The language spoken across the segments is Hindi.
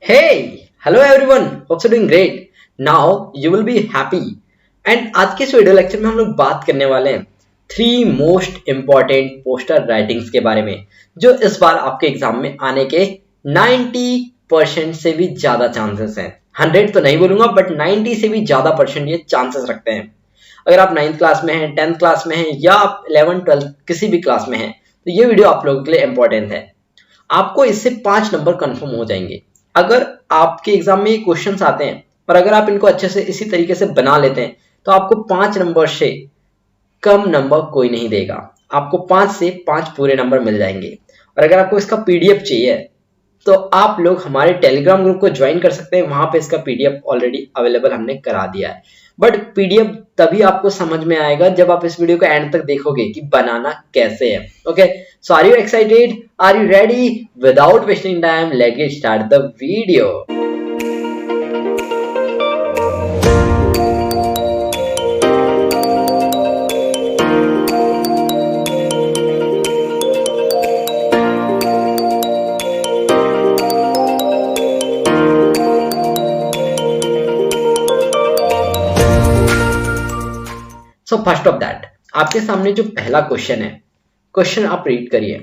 Hey, hello everyone. Hope you're doing great. Now you will be happy. And आज के इस वीडियो लेक्चर में हम लोग बात करने वाले हैं three most important poster writings के बारे में जो इस बार आपके एग्जाम में आने के 90% से भी ज्यादा चांसेस हैं। 100 तो नहीं बोलूंगा बट 90 से भी ज्यादा परसेंट ये चांसेस रखते हैं। अगर आप 9th क्लास में हैं, 10th क्लास में हैं या आप 11th 12th किसी भी क्लास में हैं तो ये वीडियो आप लोगों के लिए इंपॉर्टेंट है। आपको इससे 5 नंबर कंफर्म हो जाएंगे अगर आपके एग्जाम में ये क्वेश्चंस आते हैं। और अगर आप इनको अच्छे से इसी तरीके से बना लेते हैं तो आपको 5 नंबर से कम नंबर कोई नहीं देगा। आपको 5 से 5 पूरे नंबर मिल जाएंगे। और अगर आपको इसका पीडीएफ चाहिए तो आप लोग हमारे टेलीग्राम ग्रुप को ज्वाइन कर सकते हैं। वहां पे इसका पीडीएफ ऑलरेडी अवेलेबल हमने करा दिया है। बट पीडीएफ तभी आपको समझ में आएगा जब आप इस वीडियो को एंड तक देखोगे कि बनाना कैसे है। Okay, so are you excited? Are you ready? Without wasting time let's get start the video. So first of that आपके सामने जो पहला क्वेश्चन है, क्वेश्चन आप रीड करिए।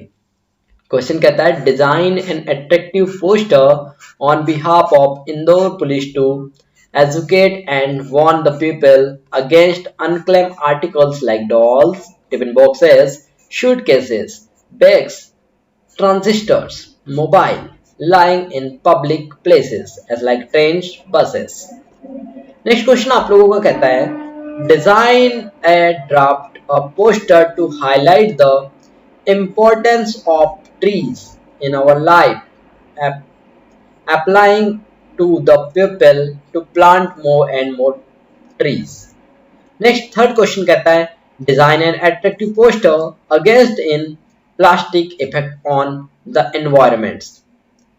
क्वेश्चन कहता है design an attractive poster on behalf of Indore police to educate and warn the people against unclaimed articles like dolls, tiffin boxes, suitcases, bags, transistors, mobile, lying in public places as like trains, buses. Next question आप लोगों का कहता है design a draft a poster to highlight the importance of trees in our life, applying to the people to plant more and more trees. Next third question कहता है design an attractive poster against in plastic effect on the environment.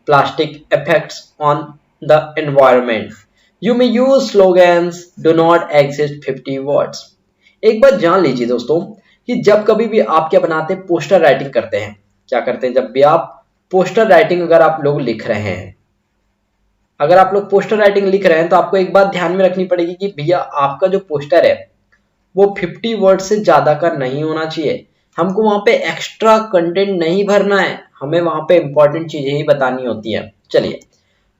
Plastic effects on the environment. You may use slogans do not exceed 50 words. एक बात जान लीजिए दोस्तों कि जब कभी भी आप क्या बनाते हैं, पोस्टर राइटिंग करते हैं। क्या करते हैं जब भी आप पोस्टर राइटिंग अगर आप लोग लिख रहे हैं, अगर आप लोग पोस्टर राइटिंग लिख रहे हैं तो आपको एक बात ध्यान में रखनी पड़ेगी कि भैया आपका जो पोस्टर है वो 50 वर्ड से ज्यादा का नहीं होना चाहिए। हमको वहां पे एक्स्ट्रा कंटेंट नहीं भरना है, हमें वहां पे इंपॉर्टेंट चीजें ही बतानी होती है। चलिए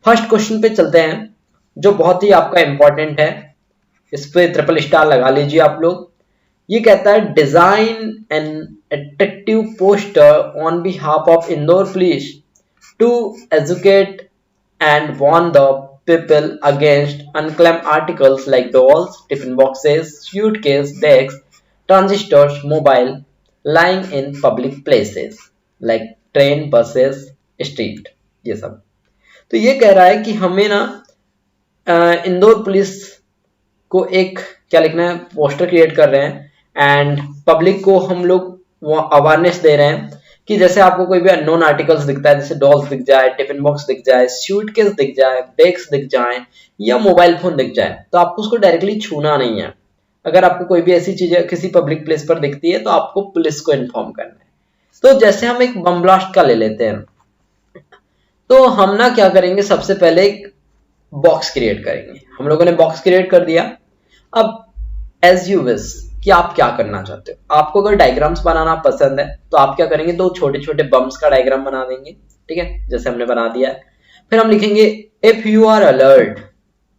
फर्स्ट क्वेश्चन पे चलते हैं जो बहुत ही आपका इंपॉर्टेंट है। इस पे ट्रिपल स्टार लगा लीजिए आप लोग। ये कहता है design an attractive poster on behalf of Indore police to educate and warn the people against unclaimed articles like dolls, tiffin boxes, suitcase, bags, transistors, mobile, lying in public places like train, buses, street, ये सब। तो ये कह रहा है कि हमें ना इंदौर पुलिस को एक क्या लिखना है, पोस्टर क्रिएट कर रहे हैं एंड पब्लिक को हम लोग अवेयरनेस दे रहे हैं कि जैसे आपको कोई भी अननोन आर्टिकल्स दिखता है, जैसे डॉल्स दिख जाए, टिफिन बॉक्स दिख जाए, सूटकेस दिख जाए, बैग्स दिख जाए या मोबाइल फोन दिख जाए तो आपको उसको डायरेक्टली छूना नहीं है। अगर आपको कोई भी ऐसी चीजें किसी पब्लिक प्लेस पर दिखती है तो आपको पुलिस को इन्फॉर्म करना है। तो जैसे हम एक बम ब्लास्ट का ले लेते हैं तो हम ना क्या करेंगे, सबसे पहले एक बॉक्स क्रिएट करेंगे। हम लोगों ने बॉक्स क्रिएट कर दिया। अब एज यू विश कि आप क्या करना चाहते हो। आपको अगर डायग्राम्स बनाना पसंद है तो आप क्या करेंगे, दो छोटे छोटे बम्स का डायग्राम बना देंगे। ठीक है, जैसे हमने बना दिया है। फिर हम लिखेंगे if you are alert,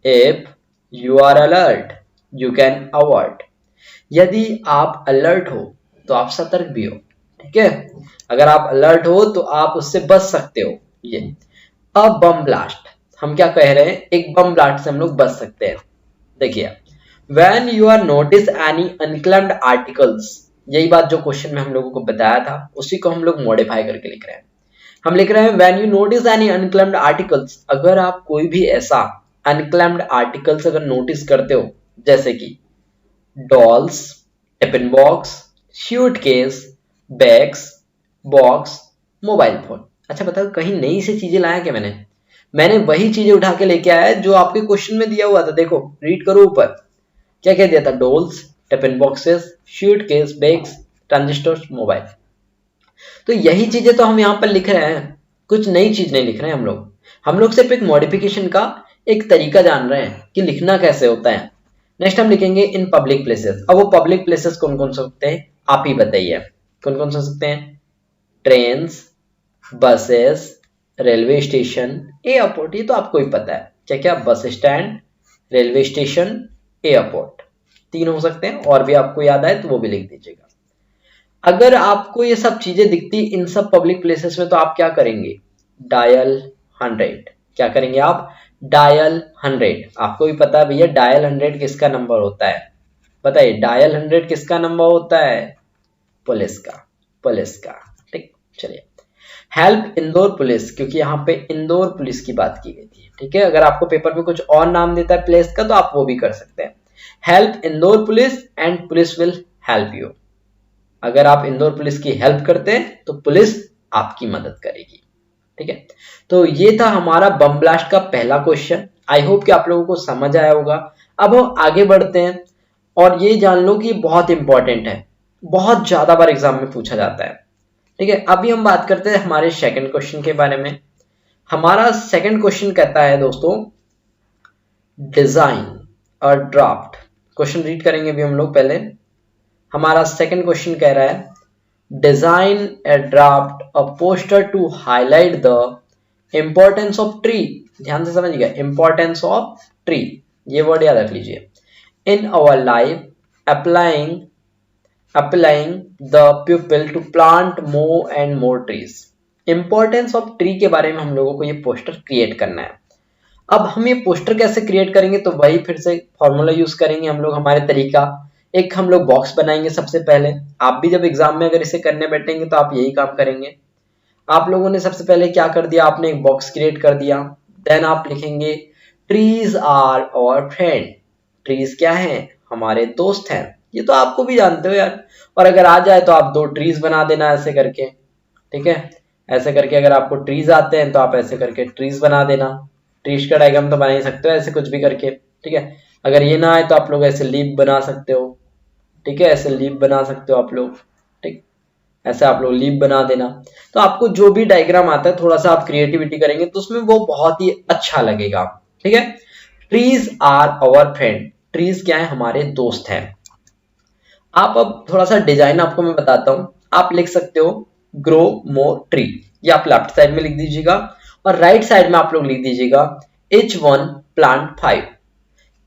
if you are alert you can avoid. यदि आप अलर्ट हो तो आप सतर्क भी हो। ठीक है, अगर आप अलर्ट हो तो आप उससे बच सकते हो। ये अब बम ब्लास्ट हम क्या कह रहे हैं, एक बम ब्लास्ट से हम लोग बच सकते हैं। देखिए When you are notice any unclaimed articles, यही बात जो क्वेश्चन में हम लोगों को बताया था उसी को हम लोग मॉडिफाई करके लिख रहे हैं। हम लिख रहे हैं when you notice any unclaimed articles, अगर आप कोई भी ऐसा unclaimed articles अगर नोटिस करते हो जैसे कि dolls, tiffin box, suitcase, bags, box, mobile phone. अच्छा बताओ कहीं नई से चीजें लाया क्या मैंने वही चीजें उठा के लेके आया जो आपके क्वेश्चन में दिया हुआ था। देखो रीड करो ऊपर क्या क्या दिया था, dolls, tiffin boxes, suitcase, bags, transistors, mobile. तो यही चीजें तो हम यहाँ पर लिख रहे हैं, कुछ नई चीज नहीं लिख रहे हैं हम लोग। हम लोग सिर्फ एक मॉडिफिकेशन का एक तरीका जान रहे हैं कि लिखना कैसे होता है। नेक्स्ट हम लिखेंगे इन पब्लिक प्लेसेस। अब वो पब्लिक प्लेसेस कौन कौन से होते हैं आप ही बताइए, कौन कौन से हो सकते हैं? Trains, buses, railway station, airport. ये तो आपको ही पता है क्या क्या, bus stand, railway station, airport, तीन हो सकते हैं। और भी आपको याद आए तो वो भी लिख दीजिएगा। अगर आपको ये सब चीजें दिखती इन सब पब्लिक प्लेसेस में तो आप क्या करेंगे? डायल 100। क्या करेंगे आप? डायल 100। आपको भी पता है भैया डायल 100 किसका नंबर होता है? बताइए डायल 100 किसका नंबर होता है? पुलिस का, पुलिस का। ठीक, चलिए। हेल्प इंदौर पुलिस, क्योंकि यहाँ पे इंदौर पुलिस की बात की गई थी। ठीक है, अगर आपको पेपर में कुछ और नाम देता है प्लेस का तो आप वो भी कर सकते हैं। Help Indore police and police will help you. अगर आप इंदौर पुलिस की हेल्प करते हैं तो पुलिस आपकी मदद करेगी। ठीक है, तो ये था हमारा बम ब्लास्ट का पहला क्वेश्चन। आई होप कि आप लोगों को समझ आया होगा। अब हम आगे बढ़ते हैं और ये जान लो कि बहुत इंपॉर्टेंट है, बहुत ज्यादा बार एग्जाम में पूछा जाता है। ठीक है, अभी हम बात करते हैं हमारे सेकंड क्वेश्चन के बारे में। हमारा सेकंड क्वेश्चन कहता है दोस्तों डिजाइन और ड्राफ्ट। क्वेश्चन रीड करेंगे अभी हम लोग। पहले हमारा सेकंड क्वेश्चन कह रहा है design a draft a poster to highlight the importance of tree. ध्यान से समझिएगा, इंपॉर्टेंस ऑफ ट्री, ये वर्ड याद रख लीजिए। In our life applying the people to plant more and more trees. Importance of tree के बारे में हम लोगों को ये पोस्टर क्रिएट करना है। अब हम ये पोस्टर कैसे क्रिएट करेंगे? तो वही फिर से फॉर्मूला यूज करेंगे हम लोग, हमारे तरीका। एक हम लोग बॉक्स बनाएंगे सबसे पहले। आप भी जब एग्जाम में अगर इसे करने बैठेंगे तो आप यही काम करेंगे। आप लोगों ने सबसे पहले क्या कर दिया, आपने एक बॉक्स क्रिएट कर दिया। देन आप लिखेंगे trees are our friend. Trees क्या है? हमारे दोस्त हैं। ये तो आपको भी जानते हो यार। और अगर आ जाए तो आप दो ट्रीज बना देना ऐसे करके। ठीक है, ऐसे करके अगर आपको ट्रीज आते हैं तो आप ऐसे करके ट्रीज बना देना। ट्रीज का डायग्राम तो बना ही सकते हो ऐसे कुछ भी करके। ठीक है, अगर ये ना आए तो आप लोग ऐसे लीफ बना सकते हो। ठीक है, ऐसे लीफ बना सकते हो आप लोग। ठीक, ऐसे आप लोग लीफ बना देना। तो आपको जो भी डायग्राम आता है थोड़ा सा आप क्रिएटिविटी करेंगे तो उसमें वो बहुत ही अच्छा लगेगा। ठीक है, trees are our friend. Trees क्या है? हमारे दोस्त हैं। आप अब थोड़ा सा डिजाइन आपको मैं बताता हूं। आप लिख सकते हो ग्रो मोर ट्री, ये आप लेफ्ट साइड में लिख दीजिएगा। और राइट साइड में आप लोग लिख दीजिएगा each one plant 5।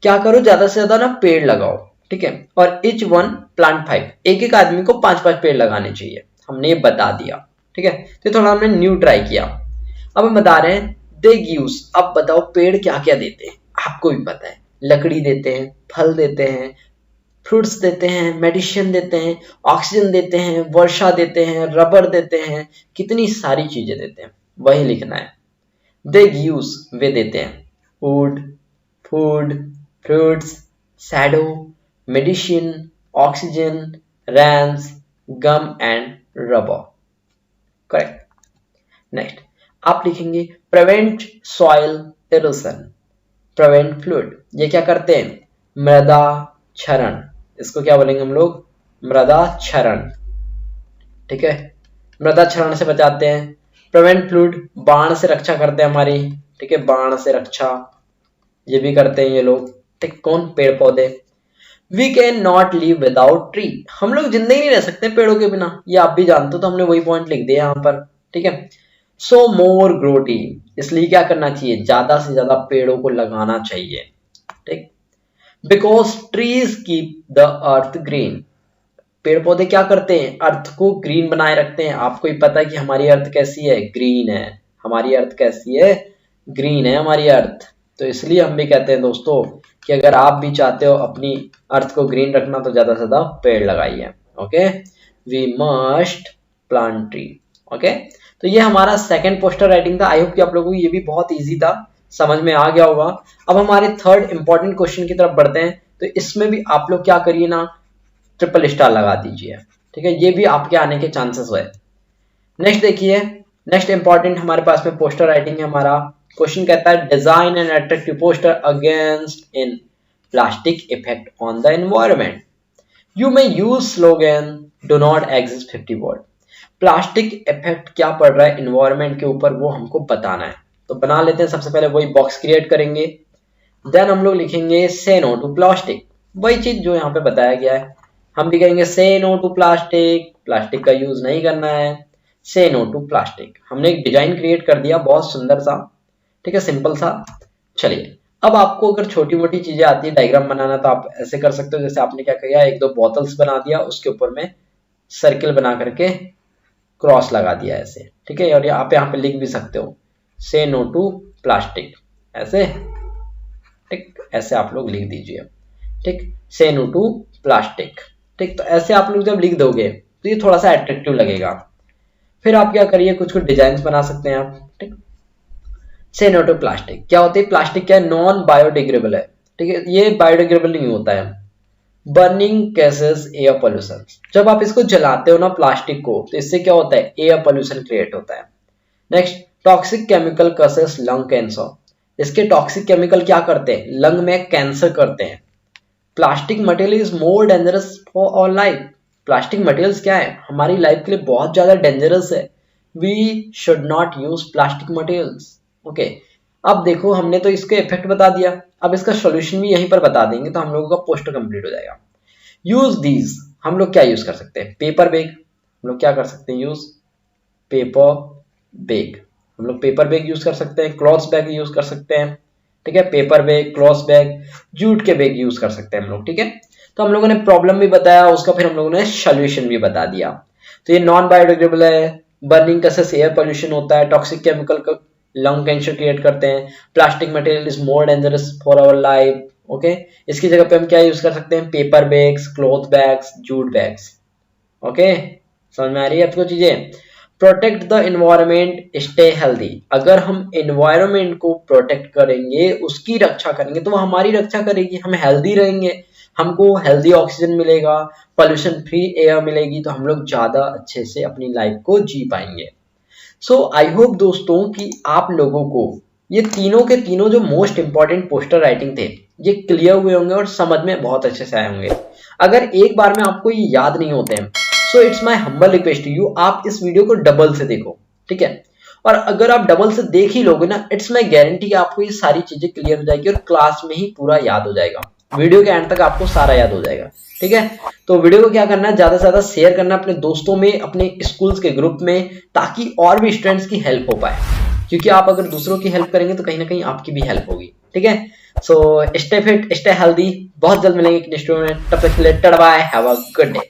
क्या करो, ज्यादा से ज्यादा ना पेड़ लगाओ। ठीक है, और each one plant 5, एक एक आदमी को 5-5 पेड़ लगाने चाहिए। हमने ये बता दिया। ठीक है, तो थोड़ा हमने न्यू ट्राई किया। अब हम बता रहे हैं दे गिव्स। अब बताओ पेड़ क्या क्या देते हैं? आपको भी पता है, लकड़ी देते हैं, फल देते हैं, फ्रूट्स देते हैं, मेडिसिन देते हैं, ऑक्सीजन देते हैं, वर्षा देते हैं, रबर देते हैं, कितनी सारी चीजें देते हैं। वही लिखना है। दे गिव्स, वे देते हैं wood, food, fruits, shadow, medicine, oxygen, rams, gum and rubber. Correct. Next आप लिखेंगे prevent soil erosion, prevent flood. ये क्या करते हैं? मृदा क्षरण। इसको क्या बोलेंगे हम लोग? मृदा क्षरण। ठीक है, मृदा क्षरण से बचाते हैं। प्रिवेंट फ्लूड, बाढ़ से रक्षा करते हैं हमारी। ठीक है, बाढ़ से रक्षा ये भी करते हैं ये लोग। ठीक, कौन? पेड़ पौधे। We can not live without tree. हम लोग जिंदगी नहीं रह सकते पेड़ों के बिना, ये आप भी जानते हो, तो हमने वही पॉइंट लिख दिया यहाँ पर। ठीक है, सो मोर ग्रो ट्री, इसलिए क्या करना चाहिए? ज्यादा से ज्यादा पेड़ों को लगाना चाहिए। ठीक, because trees keep the earth green. पेड़ पौधे क्या करते हैं? अर्थ को ग्रीन बनाए रखते हैं। आपको ही पता है कि हमारी अर्थ कैसी है? ग्रीन है। हमारी अर्थ कैसी है? ग्रीन है हमारी अर्थ। तो इसलिए हम भी कहते हैं दोस्तों कि अगर आप भी चाहते हो अपनी अर्थ को ग्रीन रखना तो ज्यादा से ज्यादा पेड़ लगाइए। Okay, we must plant tree. Okay, तो ये हमारा सेकंड पोस्टर राइटिंग था। आई होप कि आप लोगों को ये भी बहुत इजी था, समझ में आ गया होगा। अब हमारे थर्ड इंपॉर्टेंट क्वेश्चन की तरफ बढ़ते हैं। तो इसमें भी आप लोग क्या करिए ना, ट्रिपल स्टार लगा दीजिए। ठीक है, ये भी आपके आने के चांसेस है। नेक्स्ट देखिए, नेक्स्ट इंपॉर्टेंट हमारे पास में पोस्टर राइटिंग है। हमारा क्वेश्चन कहता है design and attractive poster against in plastic effect on the environment. You may use slogan do not exist 50 word. Plastic effect क्या पड़ रहा है एनवायरमेंट के ऊपर वो हमको बताना है। तो बना लेते हैं। सबसे पहले वही बॉक्स क्रिएट करेंगे, देन हम लोग लिखेंगे से नो टू प्लास्टिक, वही चीज जो यहाँ पे बताया गया है। हम भी कहेंगे से नो टू प्लास्टिक, प्लास्टिक का यूज नहीं करना है, से नो टू प्लास्टिक। हमने एक डिजाइन क्रिएट कर दिया बहुत सुंदर सा, ठीक है, सिंपल सा। चलिए अब आपको अगर छोटी मोटी चीजें आती है डायग्राम बनाना तो आप ऐसे कर सकते हो, जैसे आपने क्या किया, एक दो बोतल्स बना दिया, उसके ऊपर में सर्किल बना करके क्रॉस लगा दिया ऐसे, ठीक है। और आप यहाँ पे लिख भी सकते हो से नो टू प्लास्टिक, ऐसे, ठीक, ऐसे आप लोग लिख दीजिए, ठीक, से नो टू प्लास्टिक, ठीक। तो ऐसे आप लोग जब लिख दोगे तो ये थोड़ा सा अट्रैक्टिव लगेगा। फिर आप क्या करिए, कुछ कुछ डिजाइन बना सकते हैं आप, ठीक। से नो टू प्लास्टिक क्या होती है, प्लास्टिक क्या है, नॉन बायोडिग्रेडेबल है, ठीक है, ये बायोडिग्रेडेबल नहीं होता है। बर्निंग कैसेस एयर पोल्यूशन, जब आप इसको जलाते हो ना प्लास्टिक को, तो इससे क्या होता है, एयर पोल्यूशन क्रिएट होता है। Next, toxic chemical causes lung cancer, इसके टॉक्सिक केमिकल क्या करते हैं, लंग में कैंसर करते हैं। Plastic material is more dangerous for our life, plastic materials क्या है, हमारी लाइफ के लिए बहुत ज्यादा डेंजरस है। We should not use plastic materials, okay. अब देखो हमने तो इसके इफेक्ट बता दिया, अब इसका सॉल्यूशन भी यहीं पर बता देंगे तो हम लोगों का पोस्टर कंप्लीट हो जाएगा। यूज दीज, हम लोग क्या यूज कर सकते हैं, पेपर बैग, हम लोग क्या कर सकते हैं, यूज पेपर बैग, हम लोग पेपर बैग यूज कर सकते हैं, क्लॉथ बैग यूज कर सकते हैं, ठीक है, paper bag, cloth bag, jute के बैग यूज कर सकते हैं हम लोग, ठीक है। तो हम लोगों ने प्रॉब्लम भी बताया उसका, फिर हम लोगों ने सॉल्यूशन भी बता दिया। तो ये नॉन बायोडिग्रेडेबल है, बर्निंग कैसे एयर पोल्यूशन होता है, टॉक्सिक केमिकल का लंग कैंसर क्रिएट करते हैं, plastic material is more dangerous for our life, okay. इसकी जगह पे हम क्या यूज कर सकते हैं, paper bags, cloth bags, jute bags, okay. समझ में आ रही है आपको चीजें। Protect the environment, stay healthy, अगर हम एनवायरमेंट को प्रोटेक्ट करेंगे, उसकी रक्षा करेंगे तो वो हमारी रक्षा करेगी, हम हेल्दी रहेंगे, हमको हेल्दी ऑक्सीजन मिलेगा, पोल्यूशन फ्री एयर मिलेगी, तो हम लोग ज्यादा अच्छे से अपनी लाइफ को जी पाएंगे। सो आई होप दोस्तों कि आप लोगों को ये तीनों के तीनों जो मोस्ट इंपॉर्टेंट पोस्टर राइटिंग थे ये क्लियर हुए होंगे और समझ में बहुत अच्छे से आए होंगे। अगर एक बार में आपको ये याद नहीं होते हैं, so it's my humble request to you, आप इस वीडियो को डबल से देखो, ठीक है। और अगर आप डबल से देख ही लोगे ना, इट्स माय गारंटी आपको ये सारी चीजें क्लियर हो जाएगी और क्लास में ही पूरा याद हो जाएगा, वीडियो के एंड तक आपको सारा याद हो जाएगा, ठीक है। तो वीडियो को क्या करना है, ज्यादा से ज्यादा शेयर करना अपने दोस्तों में, अपने स्कूल्स के ग्रुप में, ताकि और भी स्टूडेंट्स की हेल्प हो पाए, क्योंकि आप अगर दूसरों की हेल्प करेंगे तो कहीं ना कहीं आपकी भी हेल्प होगी, ठीक है। So stay fit, stay healthy, बहुत जल्द मिलेंगे एक नेक्स्ट वीडियो में, तब तक के लिए tata bye, have a good day.